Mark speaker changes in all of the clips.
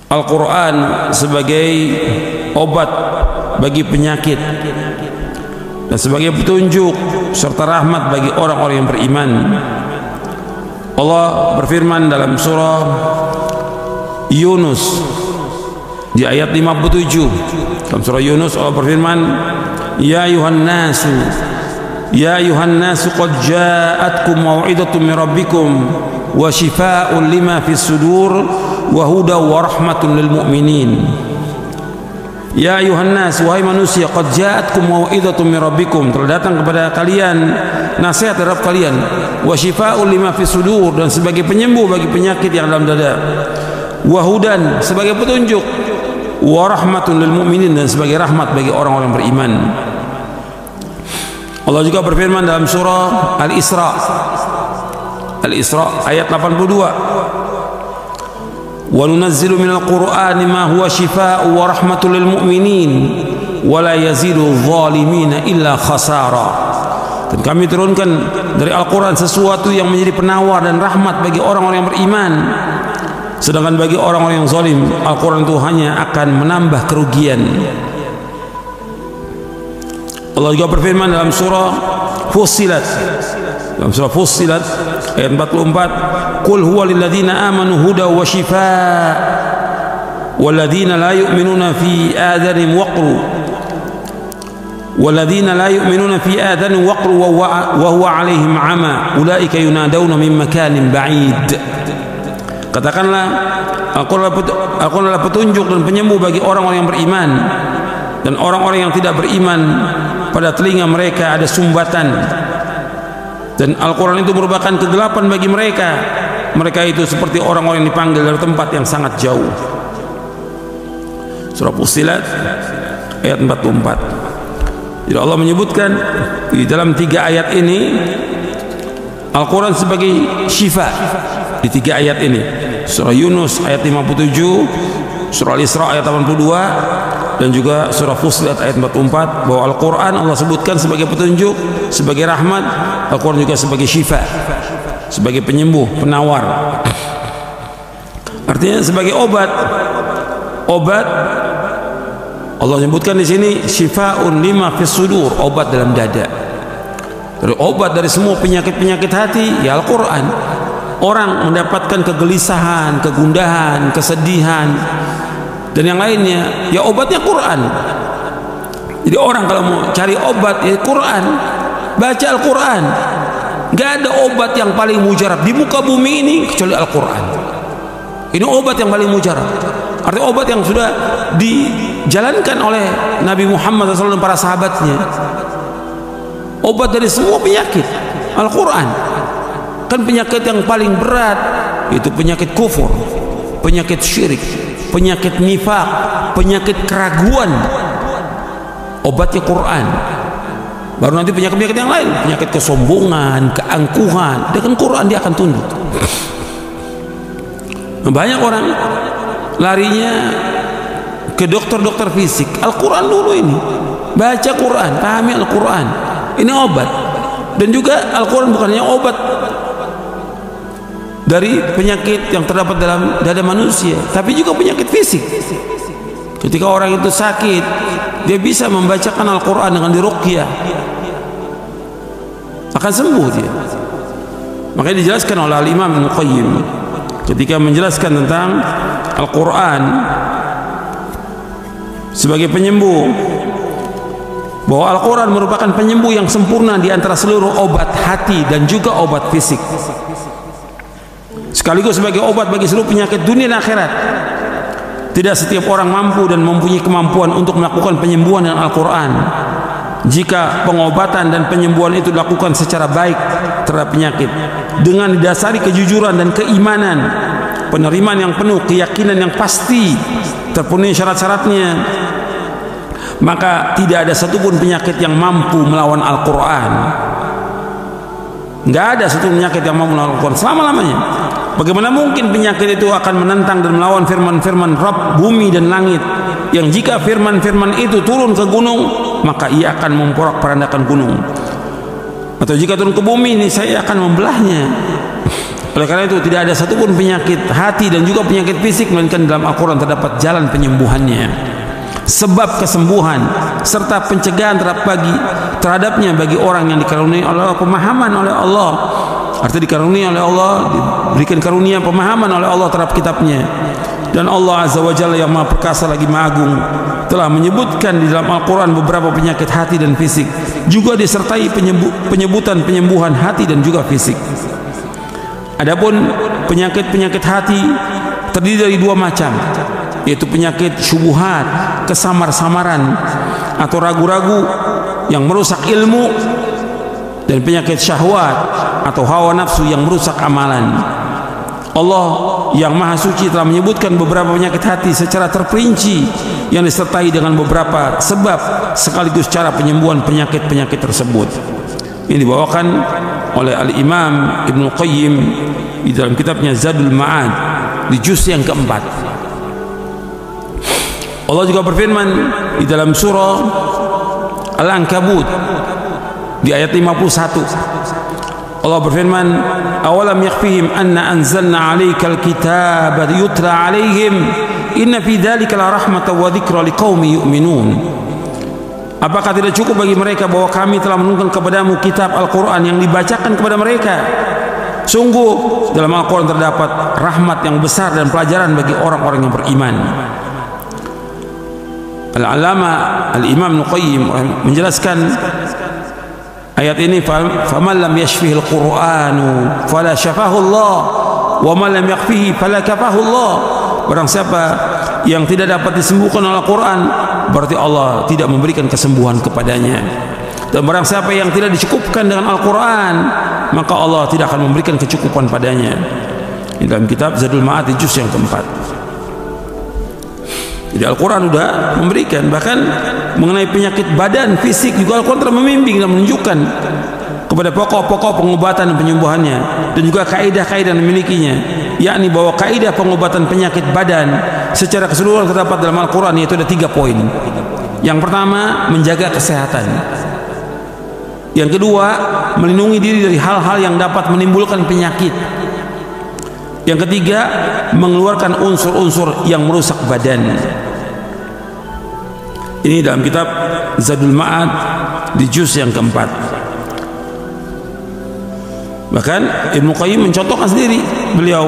Speaker 1: Al-Quran sebagai obat bagi penyakit dan sebagai petunjuk serta rahmat bagi orang-orang yang beriman. Allah berfirman dalam surah Yunus di ayat 57. Dalam surah Yunus Allah berfirman, Ya ayuhan nasu qad ja'atkum mau'idatun min rabbikum wa shifaa'un lima fis sudur wa huda wa rahmatun lil mu'minin. Ya ayuhan nas, wahai manusia, qad ja'atkum mau'idatun min rabbikum, telah datang kepada kalian nasihat dari Rabb kalian, wa shifaa'un lima fis sudur, dan sebagai penyembuh bagi penyakit yang dalam dada, wa hudan, sebagai petunjuk, wa rahmatun lil mu'minin, dan sebagai rahmat bagi orang-orang beriman. Allah juga berfirman dalam surah Al-Isra ayat 82, wa nunazzilu minal qur'ani ma huwa shifaa'un wa rahmatun lil mu'minin wa la yazidu adh-dhalimina illa khasara. Dan kami turunkan dari Al-Quran sesuatu yang menjadi penawar dan rahmat bagi orang-orang yang beriman, sedangkan bagi orang-orang yang zalim Al-Quran itu hanya akan menambah kerugian. Allah juga berfirman dalam surah Fussilat ayat 44, Qul huwa lilladzina amanu huda wa shifaa walladzina la yu'minuna fi adhanihim waqru wa huwa 'alaihim 'ama ulaika yunadawna min makanin ba'id. Katakanlah, Al-Quran adalah petunjuk dan penyembuh bagi orang-orang yang beriman, dan orang-orang yang tidak beriman pada telinga mereka ada sumbatan, dan Al-Quran itu merupakan kegelapan bagi mereka. Mereka itu seperti orang-orang yang dipanggil dari tempat yang sangat jauh. Surah Fussilat ayat 44. Jadi Allah menyebutkan di dalam 3 ayat ini Al-Quran sebagai syifa. Di 3 ayat ini, surah Yunus ayat 57, surah Al-Isra ayat 82, dan juga surah Fussilat ayat 44, bahwa Al-Quran Allah sebutkan sebagai petunjuk, sebagai rahmat. Al-Quran juga sebagai syifa, sebagai penyembuh, penawar. Artinya sebagai obat. Allah sebutkan di sini syifaa'un lima fis sudur, obat dalam dada. Dari obat dari semua penyakit-penyakit hati ya Al-Quran. Orang mendapatkan kegelisahan, kegundahan, kesedihan, dan yang lainnya, ya obatnya Quran. Jadi orang kalau mau cari obat ya Quran, baca Al-Quran. Gak ada obat yang paling mujarab di muka bumi ini kecuali Al-Quran. Ini obat yang paling mujarab. Artinya obat yang sudah dijalankan oleh Nabi Muhammad SAW dan para sahabatnya. Obat dari semua penyakit Al-Quran. Kan penyakit yang paling berat itu penyakit kufur, penyakit syirik, penyakit nifaq, penyakit keraguan. Obatnya Quran. Baru nanti penyakit-penyakit yang lain, penyakit kesombongan, keangkuhan, dengan Quran dia akan tunduk. Banyak orang larinya ke dokter-dokter fisik. Al-Quran dulu ini, baca Quran, pahami Al-Quran, ini obat. Dan juga Al-Quran bukan hanya obat dari penyakit yang terdapat dalam dada manusia, tapi juga penyakit fisik. Ketika orang itu sakit, dia bisa membacakan Al-Quran dengan diruqyah, akan sembuh dia. Makanya dijelaskan oleh Al-Imam Ibnu Qayyim ketika menjelaskan tentang Al-Quran sebagai penyembuh, bahwa Al-Quran merupakan penyembuh yang sempurna di antara seluruh obat hati dan juga obat fisik, sekaligus sebagai obat bagi seluruh penyakit dunia dan akhirat. Tidak setiap orang mampu dan mempunyai kemampuan untuk melakukan penyembuhan dengan Al-Quran. Jika pengobatan dan penyembuhan itu dilakukan secara baik terhadap penyakit, dengan didasari kejujuran dan keimanan, penerimaan yang penuh, keyakinan yang pasti, terpenuhi syarat-syaratnya, maka tidak ada satupun penyakit yang mampu melawan Al-Quran. Nggak ada satu penyakit yang mampu melawan Al-Quran selama-lamanya. Bagaimana mungkin penyakit itu akan menentang dan melawan firman-firman Rabb bumi dan langit, yang jika firman-firman itu turun ke gunung, maka ia akan memporak-porandakan gunung. Atau jika turun ke bumi ini, saya akan membelahnya. Oleh karena itu tidak ada satupun penyakit hati dan juga penyakit fisik melainkan dalam Al-Quran terdapat jalan penyembuhannya, sebab kesembuhan serta pencegahan terhadapnya bagi orang yang dikaruniai oleh Allah pemahaman oleh Allah. Artinya dikaruniai oleh Allah, diberikan karunia pemahaman oleh Allah terhadap kitabnya. Dan Allah Azza wa Jalla yang Maha Perkasa lagi Maha Agung telah menyebutkan di dalam Al-Quran beberapa penyakit hati dan fisik, juga disertai penyebutan penyembuhan hati dan juga fisik. Adapun penyakit-penyakit hati terdiri dari dua macam, yaitu penyakit syubhat, kesamar-samaran atau ragu-ragu yang merusak ilmu, dan penyakit syahwat atau hawa nafsu yang merusak amalan. Allah yang Maha Suci telah menyebutkan beberapa penyakit hati secara terperinci yang disertai dengan beberapa sebab sekaligus cara penyembuhan penyakit-penyakit tersebut. Ini dibawakan oleh Al-Imam Ibnu Qayyim di dalam kitabnya Zadul Ma'ad di juz yang keempat. Allah juga berfirman di dalam surah Al-Ankabut di ayat 51. Allah berfirman, awalam yakfihim anna anzalna 'alaikal kitaba yutla 'alaihim inna fi dzalika la rahmatan wa dzikra liqaumin yu'minun. Apakah tidak cukup bagi mereka bahwa kami telah menurunkan kepadamu kitab Al-Quran yang dibacakan kepada mereka? Sungguh dalam Al-Quran terdapat rahmat yang besar dan pelajaran bagi orang-orang yang beriman. Al-Alama Al-Imam Ibnu Qayyim menjelaskan ayat ini, faman lam yashfihil Qur'anu fala syafahu Allah wa man lam yakfihi fala kafahu Allah. Barang siapa yang tidak dapat disembuhkan oleh Al-Quran, berarti Allah tidak memberikan kesembuhan kepadanya. Dan barang siapa yang tidak dicukupkan dengan Al-Quran, maka Allah tidak akan memberikan kecukupan padanya. Di dalam kitab Zadul Ma'ad di juz yang keempat. Jadi Al-Quran sudah memberikan, bahkan mengenai penyakit badan, fisik juga Al-Quran telah membimbing dan menunjukkan kepada pokok-pokok pengobatan dan penyembuhannya, dan juga kaidah-kaidah yang dimilikinya, yakni bahwa kaidah pengobatan penyakit badan secara keseluruhan terdapat dalam Al-Quran, yaitu ada 3 poin. Yang pertama, menjaga kesehatan. Yang kedua, melindungi diri dari hal-hal yang dapat menimbulkan penyakit. Yang ketiga, mengeluarkan unsur-unsur yang merusak badan. Ini dalam kitab Zadul Ma'ad di juz yang keempat. Bahkan Ibnu Qayyim mencontohkan sendiri, beliau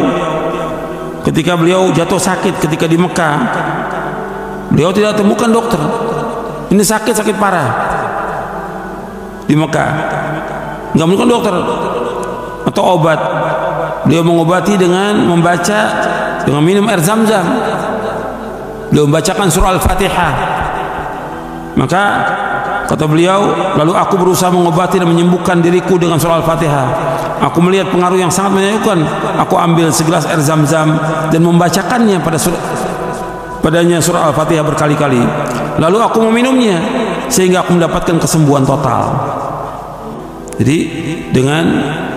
Speaker 1: ketika beliau jatuh sakit ketika di Mekah, beliau tidak temukan dokter. Ini sakit parah di Mekah, nggak menemukan dokter atau obat. Beliau mengobati dengan membaca, dengan minum air Zam-Zam. Beliau membacakan surah Al-Fatihah. Maka kata beliau, lalu aku berusaha mengobati dan menyembuhkan diriku dengan surah Al-Fatihah. Aku melihat pengaruh yang sangat menyembuhkan. Aku ambil segelas air Zam-Zam dan membacakannya padanya surah Al-Fatihah berkali-kali. Lalu aku meminumnya sehingga aku mendapatkan kesembuhan total. Jadi dengan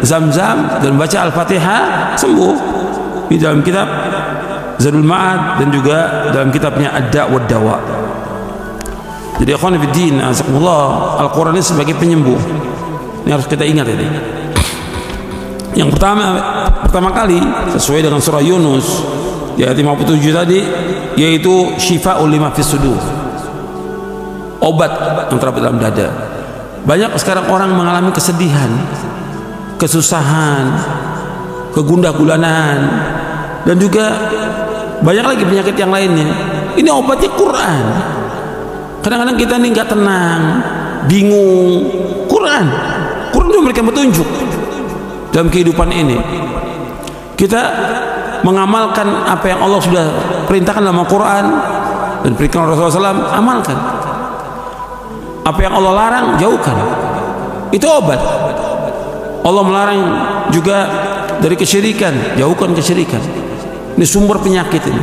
Speaker 1: Zam-Zam dan baca Al-Fatihah sembuh. Di dalam kitab Zadul Ma'ad dan juga dalam kitabnya Ad-Da' wad Dawa. Jadi ikhwan fillah, azakumullah, Al-Quran ini sebagai penyembuh. Ini harus kita ingat ini. Yang pertama kali sesuai dengan surah Yunus di ayat 57 tadi, yaitu syifa'ul lima fis sudur, obat yang terdapat dalam dada. Banyak sekarang orang mengalami kesedihan, kesusahan, kegundah-gulanan, dan juga banyak lagi penyakit yang lainnya. Ini obatnya Quran. Kadang-kadang kita ini nggak tenang, bingung. Quran itu memberikan petunjuk dalam kehidupan ini. Kita mengamalkan apa yang Allah sudah perintahkan dalam Al-Quran dan perintahkan Rasulullah SAW, amalkan. Apa yang Allah larang, jauhkan. Itu obat. Allah melarang juga dari kesyirikan, jauhkan kesyirikan. Ini sumber penyakit ini.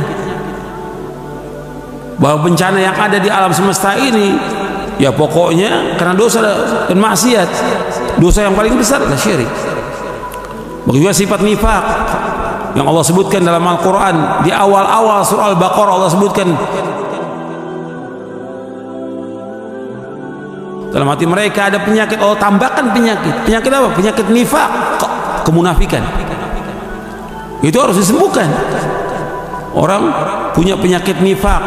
Speaker 1: Bahwa bencana yang ada di alam semesta ini, ya pokoknya karena dosa dan maksiat. Dosa yang paling besar adalah syirik. Begitu juga sifat nifaq yang Allah sebutkan dalam Al-Quran. Di awal-awal surah Al-Baqarah Allah sebutkan, dalam hati mereka ada penyakit. Allah tambahkan penyakit. Penyakit apa? Penyakit nifaq, kemunafikan. Itu harus disembuhkan. Orang punya penyakit nifak.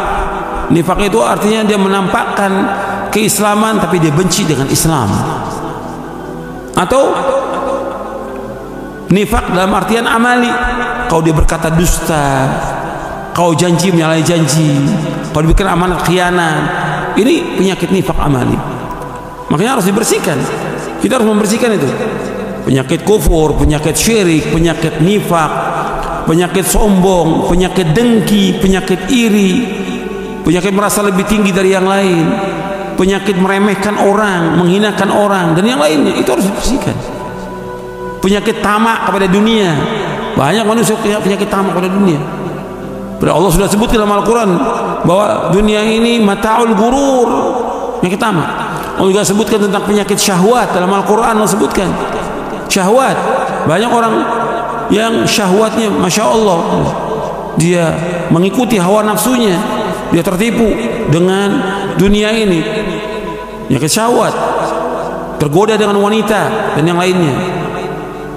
Speaker 1: Nifak itu artinya dia menampakkan keislaman tapi dia benci dengan Islam. Atau nifak dalam artian amali. Kau dia berkata dusta, kau janji menyalahi janji, kau diberikan amanat khianat. Ini penyakit nifak amali. Makanya harus dibersihkan. Kita harus membersihkan itu. Penyakit kufur, penyakit syirik, penyakit nifak, penyakit sombong, penyakit dengki, penyakit iri, penyakit merasa lebih tinggi dari yang lain, penyakit meremehkan orang, menghinakan orang, dan yang lainnya. Itu harus dibersihkan. Penyakit tamak kepada dunia. Banyak manusia punya penyakit tamak kepada dunia. Allah sudah sebutkan dalam Al-Quran bahwa dunia ini mata'ul gurur, penyakit tamak. Allah juga sebutkan tentang penyakit syahwat dalam Al-Quran. Allah sebutkan syahwat. Banyak orang yang syahwatnya Masya Allah, dia mengikuti hawa nafsunya, dia tertipu dengan dunia ini, penyakit syahwat, tergoda dengan wanita dan yang lainnya,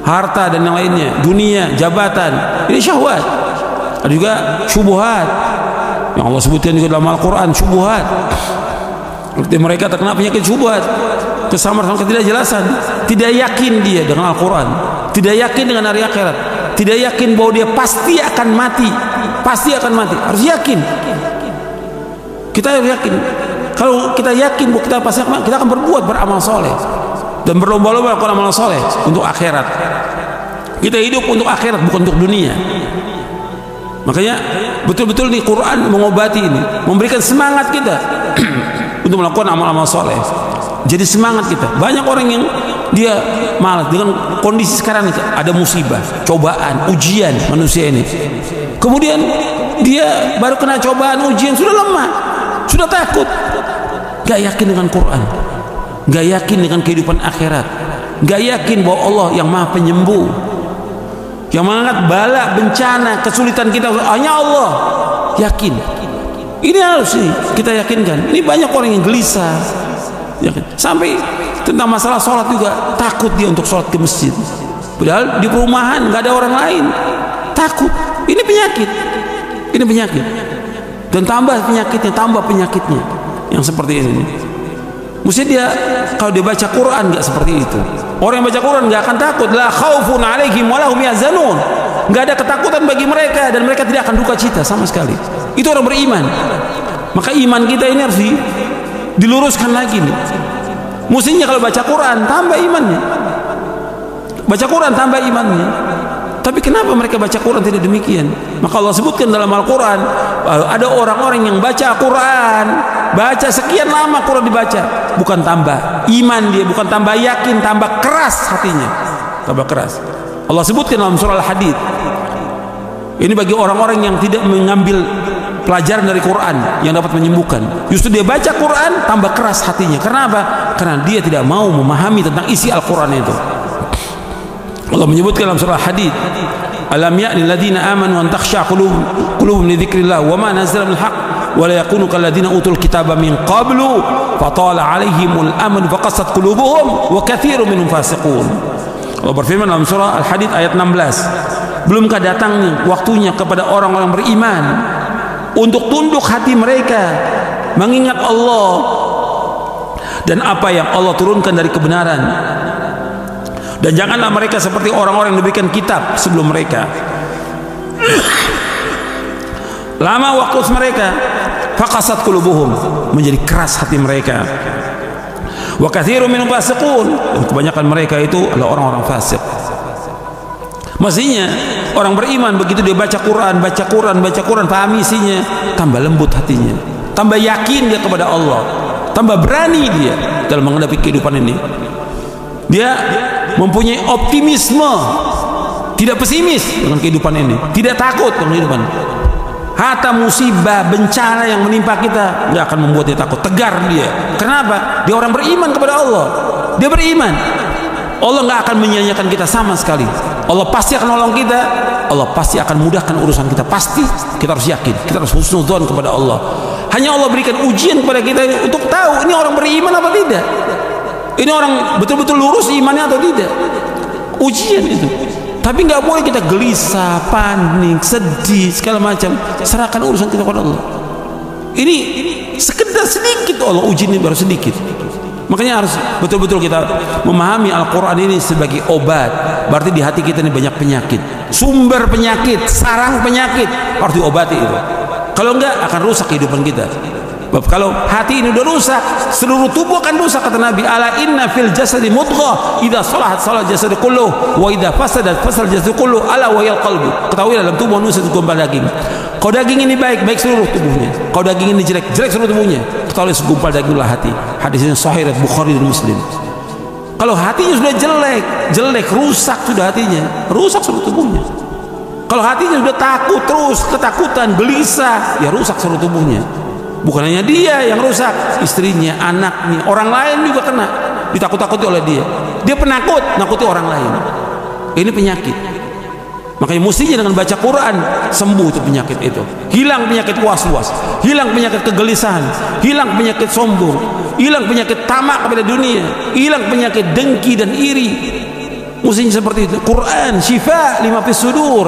Speaker 1: harta dan yang lainnya, dunia, jabatan. Ini syahwat. Ada juga syubhat yang Allah sebutkan juga dalam Al-Quran, syubhat. Seperti mereka terkena penyakit syubhat, kesamaan ketidakjelasan, tidak yakin dia dengan Al-Quran, tidak yakin dengan hari akhirat, tidak yakin bahwa dia pasti akan mati, pasti akan mati. Harus yakin. Kita harus yakin. Kalau kita yakin bahwa kita pasti akan, kita akan berbuat beramal soleh dan berlomba-lomba melakukan amal soleh untuk akhirat. Kita hidup untuk akhirat, bukan untuk dunia. Makanya betul-betul di Quran mengobati ini, memberikan semangat kita untuk melakukan amal-amal soleh. Jadi semangat kita. Banyak orang yang dia malas dengan kondisi sekarang ini. Ada musibah, cobaan, ujian manusia ini. Kemudian dia baru kena cobaan, ujian, sudah lemah, sudah takut, gak yakin dengan Quran, gak yakin dengan kehidupan akhirat, gak yakin bahwa Allah yang maha penyembuh, yang mengangkat bala, bencana, kesulitan kita hanya Allah. Yakin. Ini harus kita yakinkan. Ini banyak orang yang gelisah, sampai tentang masalah sholat juga takut dia untuk sholat ke masjid, padahal di perumahan nggak ada orang lain, takut. Ini penyakit, ini penyakit, dan tambah penyakitnya yang seperti ini. Mesti dia kalau dia baca Quran nggak seperti itu. Orang yang baca Quran nggak akan takut. La khaufun alaihim wa lahum yahzanun. Nggak ada ketakutan bagi mereka dan mereka tidak akan duka cita sama sekali. Itu orang beriman. Maka iman kita ini harus diluruskan lagi nih. Mestinya kalau baca Quran tambah imannya, baca Quran tambah imannya. Tapi kenapa mereka baca Quran tidak demikian? Maka Allah sebutkan dalam Al-Quran, ada orang-orang yang baca Quran, baca sekian lama Quran dibaca, bukan tambah iman dia, bukan tambah yakin, tambah keras hatinya, tambah keras. Allah sebutkan dalam surah Al-Hadid. Ini bagi orang-orang yang tidak mengambil pelajaran dari Quran yang dapat menyembuhkan. Justru dia baca Quran tambah keras hatinya. Karena apa? Karena dia tidak mau memahami tentang isi Al-Quran itu. Allah menyebutkan dalam surah Al-Hadid, alam ya'ni alladziina aamanu an takhsha'a qulubuhum li dzikrillah wa ma nazzala minal haqq wa la yakunu kal ladziina utul kitaba min qablu fatala 'alaihimul amadu faqassat qulubuhum wa katsirun minhum fasiqun. Allah berfirman dalam surah Al-Hadid ayat 16, belumkah datang nih waktunya kepada orang-orang beriman untuk tunduk hati mereka mengingat Allah dan apa yang Allah turunkan dari kebenaran, dan janganlah mereka seperti orang-orang yang diberikan kitab sebelum mereka. Lama waktu mereka, faqasat qulubuhum, menjadi keras hati mereka. Wa katsirun minhum fasiqun, dan kebanyakan mereka itu adalah orang-orang fasik. Mestinya orang beriman begitu dia baca Quran, pahami isinya, tambah lembut hatinya, tambah yakin dia kepada Allah, tambah berani dia dalam menghadapi kehidupan ini. Dia mempunyai optimisme, tidak pesimis dengan kehidupan ini, tidak takut dengan kehidupan. Hatta musibah, bencana yang menimpa kita nggak akan membuat dia takut, tegar dia. Kenapa? Dia orang beriman kepada Allah. Dia beriman, Allah nggak akan menyia-nyiakan kita sama sekali. Allah pasti akan nolong kita, Allah pasti akan mudahkan urusan kita, pasti. Kita harus yakin, kita harus husnudzon kepada Allah. Hanya Allah berikan ujian kepada kita untuk tahu ini orang beriman apa tidak, ini orang betul-betul lurus imannya atau tidak. Ujian itu. Tapi nggak boleh kita gelisah, panik, sedih, segala macam. Serahkan urusan kita kepada Allah. Ini sekedar sedikit Allah uji, ini baru sedikit. Makanya harus betul-betul kita memahami Al-Quran ini sebagai obat. Berarti di hati kita ini banyak penyakit, sumber penyakit, sarang penyakit, harus diobati itu. Kalau enggak akan rusak kehidupan kita. Kalau hati ini udah rusak, seluruh tubuh akan rusak, kata Nabi. Ala inna fil jasadi mudghah, idza salahat salah jasad kulluh, wa idza fasadat fasal jasad kulluh, ala wa yal qalbu. Ketahui dalam tubuh manusia itu segumpal daging. Kalau daging ini baik, baik seluruh tubuhnya. Kalau daging ini jelek, jelek seluruh tubuhnya. Ketahui segumpal daginglah hati. Hadis ini sahih riwayat Bukhari dan Muslim. Kalau hatinya sudah jelek, jelek, rusak sudah hatinya, rusak seluruh tubuhnya. Kalau hatinya sudah takut terus, ketakutan, gelisah, ya rusak seluruh tubuhnya. Bukan hanya dia yang rusak, istrinya, anaknya, orang lain juga kena, ditakut-takuti oleh dia. Dia penakut, nakuti orang lain. Ini penyakit. Makanya mestinya dengan baca Quran sembuh itu penyakit itu. Hilang penyakit was-was, hilang penyakit kegelisahan, hilang penyakit sombong, hilang penyakit tamak kepada dunia, hilang penyakit dengki dan iri. Mestinya seperti itu. Quran syifa lima fis sudur,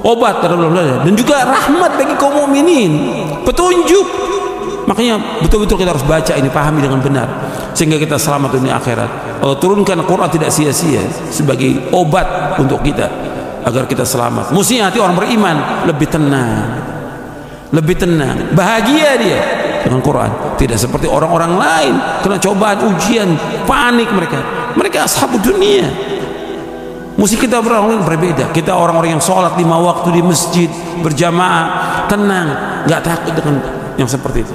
Speaker 1: obat terhadap dada, dan juga rahmat bagi kaum mukminin, petunjuk. Makanya betul-betul kita harus baca ini, pahami dengan benar, sehingga kita selamat dunia akhirat. Allah turunkan Quran tidak sia-sia sebagai obat untuk kita agar kita selamat. Mestinya hati orang beriman lebih tenang, lebih tenang, bahagia dia dengan Quran. Tidak seperti orang-orang lain kena cobaan, ujian, panik mereka. Mereka ashabud dunia. Mesti kita orang berbeda. Kita orang-orang yang sholat 5 waktu di masjid berjamaah, tenang, nggak takut dengan yang seperti itu.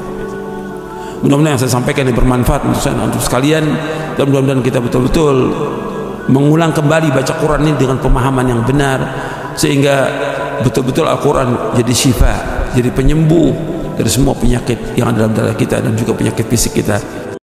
Speaker 1: Mudah-mudahan yang saya sampaikan ini bermanfaat untuk saya, untuk sekalian, dan mudah-mudahan kita betul-betul mengulang kembali baca Quran ini dengan pemahaman yang benar, sehingga betul-betul Al-Quran jadi syifa, jadi penyembuh dari semua penyakit yang ada dalam dada kita dan juga penyakit fisik kita.